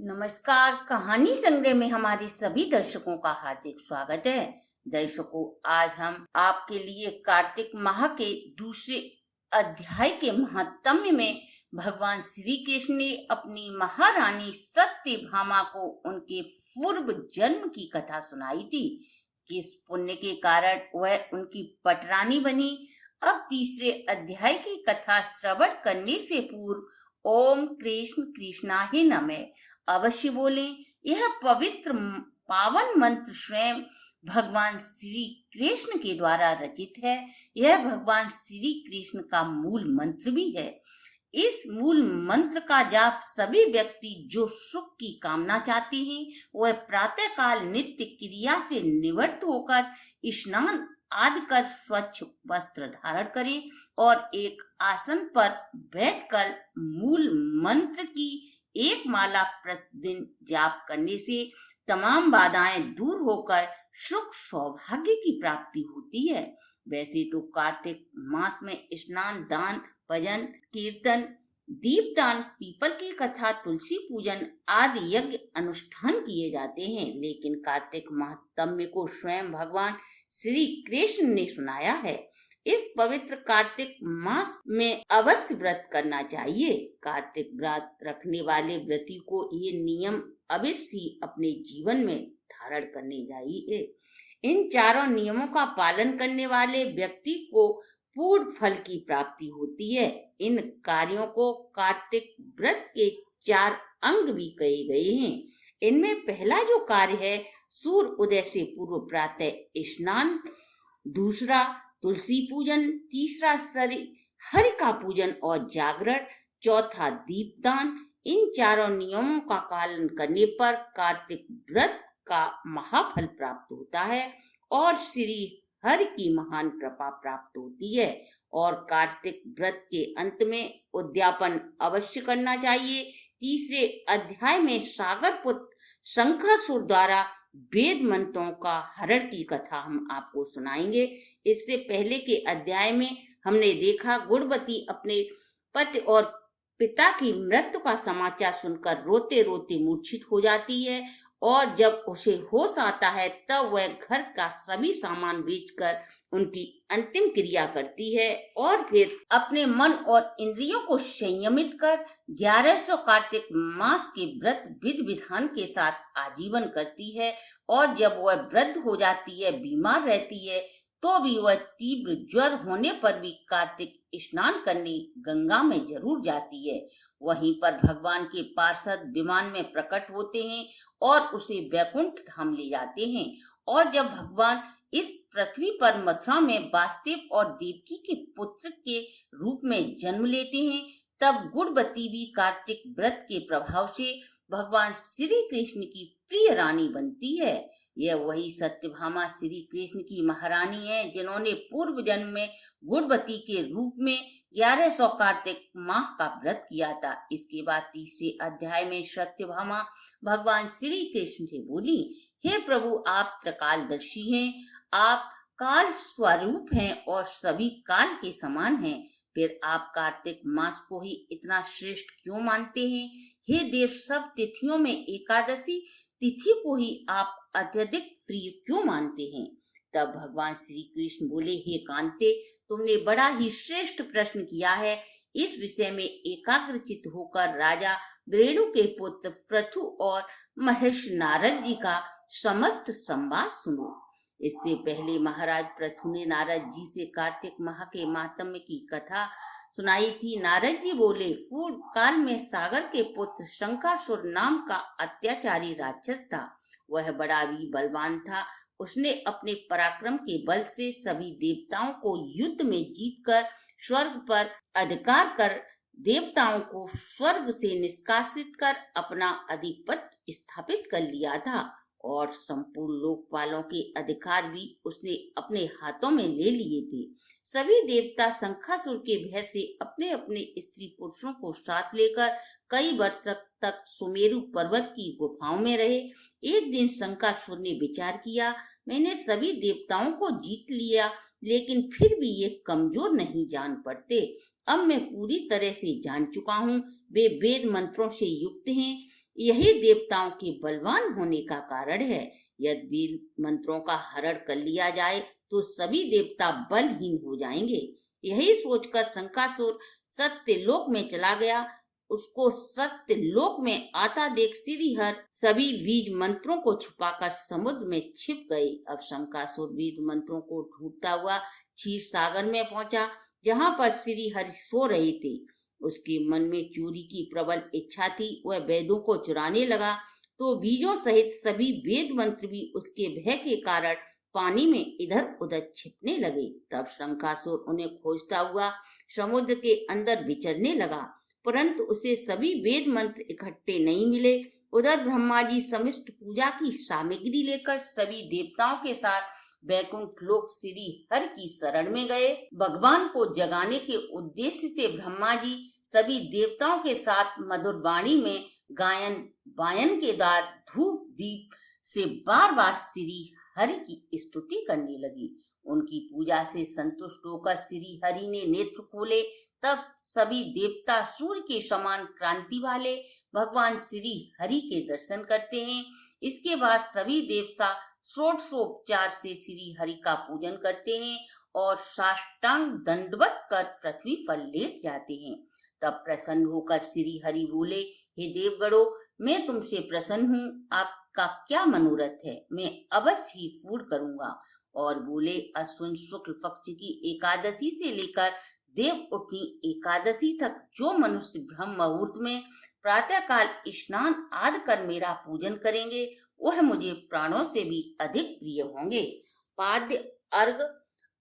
नमस्कार। कहानी संग्रह में हमारे सभी दर्शकों का हार्दिक स्वागत है। दर्शकों, आज हम आपके लिए कार्तिक माह के दूसरे अध्याय के महात्म्य में भगवान श्री कृष्ण ने अपनी महारानी सत्यभामा को उनके पूर्व जन्म की कथा सुनाई थी। किस पुण्य के कारण वह उनकी पटरानी बनी। अब तीसरे अध्याय की कथा श्रवण करने से पूर्व ओम कृष्ण कृष्णाय नमः अवश्य बोलें। यह पवित्र पावन मंत्र स्वयं भगवान श्री कृष्ण के द्वारा रचित है। यह भगवान श्री कृष्ण का मूल मंत्र भी है। इस मूल मंत्र का जाप सभी व्यक्ति जो सुख की कामना चाहते हैं, वह प्रातः काल नित्य क्रिया से निवृत्त होकर स्नान आदि कर स्वच्छ वस्त्र धारण करें और एक आसन पर बैठकर मूल मंत्र की एक माला प्रतिदिन जाप करने से तमाम बाधाएं दूर होकर सुख सौभाग्य की प्राप्ति होती है। वैसे तो कार्तिक मास में स्नान, दान, भजन, कीर्तन, दीपदान, पीपल की कथा, तुलसी पूजन आदि यज्ञ अनुष्ठान किए जाते हैं, लेकिन कार्तिक महात्म्य को स्वयं भगवान श्री कृष्ण ने सुनाया है। इस पवित्र कार्तिक मास में अवश्य व्रत करना चाहिए। कार्तिक व्रत रखने वाले व्रती को ये नियम अवश्य ही अपने जीवन में धारण करने चाहिए। इन चारों नियमों का पालन करने वाले व्यक्ति को पूर्ण फल की प्राप्ति होती है। इन कार्यों को कार्तिक व्रत के 4 अंग भी कहे गए हैं। इनमें पहला जो कार्य है, सूर्य उदय से पूर्व प्रातः स्नान, दूसरा तुलसी पूजन, तीसरा हरि का पूजन और जागरण, चौथा दीपदान। इन चारों नियमों का पालन करने पर कार्तिक व्रत का महाफल प्राप्त होता है और श्री हरि की महान कृपा प्राप्त होती है। और कार्तिक व्रत के अंत में उद्यापन अवश्य करना चाहिए। तीसरे अध्याय में सागर पुत्र शंखासुर द्वारा वेद मंत्रों का हरण की कथा हम आपको सुनाएंगे। इससे पहले के अध्याय में हमने देखा गुणवती अपने पति और पिता की मृत्यु का समाचार सुनकर रोते रोते मूर्छित हो जाती है और जब उसे होश आता है तब वह घर का सभी सामान बेचकर उनकी अंतिम क्रिया करती है और फिर अपने मन और इंद्रियों को संयमित कर 1100 कार्तिक मास के व्रत विधि विधान के साथ आजीवन करती है। और जब वह वृद्ध हो जाती है, बीमार रहती है, तो भी वह तीव्र ज्वर होने पर भी कार्तिक स्नान करने गंगा में जरूर जाती है। वहीं पर भगवान के पार्षद विमान में प्रकट होते हैं और उसे वैकुंठ धाम ले जाते हैं। और जब भगवान इस पृथ्वी पर मथुरा में वासुदेव और देवकी के पुत्र के रूप में जन्म लेते हैं, तब गुणवती भी कार्तिक व्रत के प्रभाव से भगवान श्री कृष्ण की प्रिय रानी बनती है। यह वही सत्यभामा श्री कृष्ण की महारानी है जिन्होंने पूर्व जन्म में गुणवती के रूप में 1100 कार्तिक माह का व्रत किया था। इसके बाद तीसरे अध्याय में सत्यभामा भगवान श्री कृष्ण से बोली, हे प्रभु, आप त्रिकालदर्शी हैं, आप काल स्वरूप हैं और सभी काल के समान हैं। फिर आप कार्तिक मास को ही इतना श्रेष्ठ क्यों मानते हैं? हे देव, सब तिथियों में एकादशी तिथि को ही आप अत्यधिक प्रिय क्यों मानते हैं? तब भगवान श्री कृष्ण बोले, हे कांते, तुमने बड़ा ही श्रेष्ठ प्रश्न किया है। इस विषय में एकाग्रचित्त होकर राजा वेणु के पुत्र पृथु और महर्षि नारद जी का समस्त संवाद सुनो। इससे पहले महाराज पृथु ने नारद जी से कार्तिक माह के महात्म्य की कथा सुनाई थी। नारद जी बोले, पूर्व काल में सागर के पुत्र शंखासुर नाम का अत्याचारी राक्षस था। वह बड़ा भी बलवान था। उसने अपने पराक्रम के बल से सभी देवताओं को युद्ध में जीतकर स्वर्ग पर अधिकार कर देवताओं को स्वर्ग से निष्कासित कर अपना आधिपत्य स्थापित कर लिया था और संपूर्ण लोकपालों के अधिकार भी उसने अपने हाथों में ले लिए थे। सभी देवता शंखासुर के भय से अपने अपने स्त्री पुरुषों को साथ लेकर कई वर्ष तक सुमेरु पर्वत की गुफाओं में रहे। एक दिन शंखासुर ने विचार किया, मैंने सभी देवताओं को जीत लिया, लेकिन फिर भी ये कमजोर नहीं जान पड़ते। अब मैं पूरी तरह से जान चुका हूँ, वे वेद मंत्रों से युक्त हैं। यही देवताओं के बलवान होने का कारण है। यदि वेद मंत्रों का हरण कर लिया जाए तो सभी देवता बलहीन हो जाएंगे। यही सोचकर शंकासुर सत्य लोक में चला गया। उसको सत्य लोक में आता देख श्रीहर सभी बीज मंत्रों को छुपाकर समुद्र में छिप गए। अब शंकासुर वेद मंत्रों को ढूंढता हुआ क्षीर सागर में पहुंचा, जहां पर श्रीहरि सो रहे थे। उसके मन में चोरी की प्रबल इच्छा थी। वह वेदों को चुराने लगा तो बीजों सहित सभी वेद मंत्र भी उसके भय के कारण पानी में इधर उधर छिपने लगे। तब शंकासुर उन्हें खोजता हुआ समुद्र के अंदर विचरने लगा, परंतु उसे सभी वेद मंत्र इकट्ठे नहीं मिले। उधर ब्रह्मा जी समस्त पूजा की सामग्री लेकर सभी देवताओं के साथ वैकुंठ लोक श्री हर की शरण में गए। भगवान को जगाने के उद्देश्य से ब्रह्मा जी सभी देवताओं के साथ मधुर वाणी में गायन वायन के द्वार धूप दीप से बार बार श्री हरि की स्तुति करने लगी। उनकी पूजा से संतुष्ट होकर श्री हरि ने नेत्र खोले। तब सभी देवता सूर्य के समान क्रांति वाले भगवान श्री हरि के दर्शन करते हैं। इसके बाद सभी देवता षोडशोपचार से श्री हरि का पूजन करते हैं और साष्टांग दंडवत कर पृथ्वी पर लेट जाते हैं। तब प्रसन्न होकर श्री हरि बोले, हे देवगणों, मैं तुमसे प्रसन्न हूँ। आपका क्या मनोरथ है, मैं अवश्य ही पूर्ण करूंगा। और बोले, अश्विन शुक्ल पक्ष की एकादशी से लेकर देव उठनी एकादशी तक जो मनुष्य ब्रह्म मुहूर्त में प्रातः काल स्नान आदि कर मेरा पूजन करेंगे वह मुझे प्राणों से भी अधिक प्रिय होंगे। पाद्य अर्घ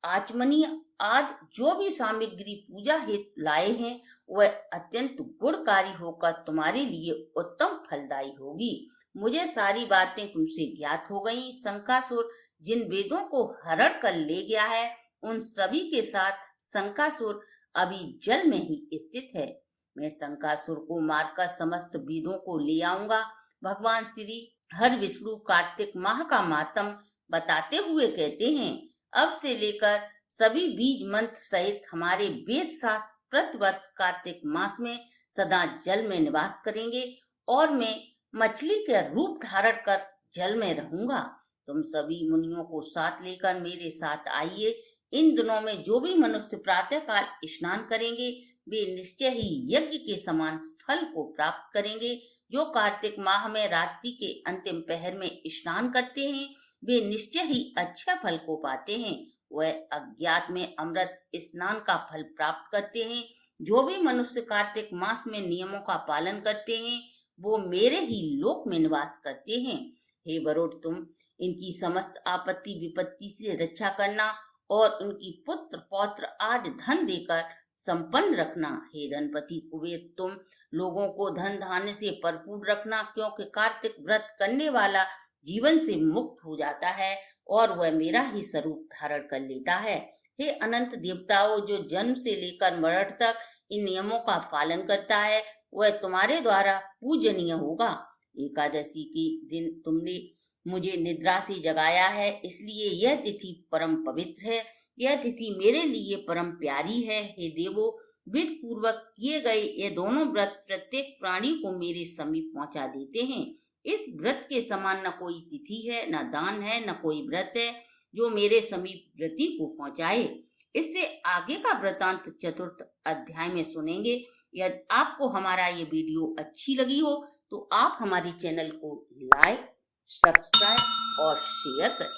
आचमनीय आदि जो भी सामग्री पूजा हेतु लाए हैं वह अत्यंत गुणकारी होकर तुम्हारे लिए उत्तम फलदायी होगी। मुझे सारी बातें तुमसे ज्ञात हो गई। शंकासुर जिन वेदों को हरण कर ले गया है उन सभी के साथ शंकासुर अभी जल में ही स्थित है। मैं शंकासुर को मारकर समस्त वेदों को ले आऊंगा। भगवान श्री हर विष्णु कार्तिक माह का मातम बताते हुए कहते हैं, अब से लेकर सभी बीज मंत्र सहित हमारे वेद शास्त्र प्रतिवर्ष कार्तिक मास में सदा जल में निवास करेंगे और मैं मछली का रूप धारण कर जल में रहूंगा। तुम सभी मुनियों को साथ लेकर मेरे साथ आइए। इन दिनों में जो भी मनुष्य प्रातः काल स्नान करेंगे वे निश्चय ही यज्ञ के समान फल को प्राप्त करेंगे। जो कार्तिक माह में रात्रि के अंतिम पहर में स्नान करते हैं वे निश्चय ही अच्छा फल को पाते हैं। वह अज्ञात में अमृत स्नान का फल प्राप्त करते हैं। जो भी मनुष्य कार्तिक मास में नियमों का पालन करते हैं वो मेरे ही लोक में निवास करते हैं। हे वरुण, तुम इनकी समस्त आपत्ति विपत्ति से रक्षा करना और उनकी पुत्र पौत्र आदि धन देकर संपन्न रखना। हे धनपति कुबेर, तुम लोगों को धन धान्य से भरपूर रखना, क्योंकि कार्तिक व्रत करने वाला जीवन से मुक्त हो जाता है और वह मेरा ही स्वरूप धारण कर लेता है। हे अनंत देवताओं, जो जन्म से लेकर मरण तक इन नियमों का पालन करता है वह तुम्हारे द्वारा पूजनीय होगा। एकादशी के दिन तुमने मुझे निद्रा से जगाया है, इसलिए यह तिथि परम पवित्र है। यह तिथि मेरे लिए परम प्यारी है। हे देवो, विधि पूर्वक किए गए ये दोनों व्रत प्रत्येक प्राणी को मेरे समीप पहुंचा देते हैं। इस व्रत के समान न कोई तिथि है, न दान है, न कोई व्रत है जो मेरे समीप व्रती को पहुंचाए। इससे आगे का वृतांत चतुर्थ अध्याय में सुनेंगे। यदि आपको हमारा ये वीडियो अच्छी लगी हो तो आप हमारे चैनल को लाइक, सब्सक्राइब और शेयर करें।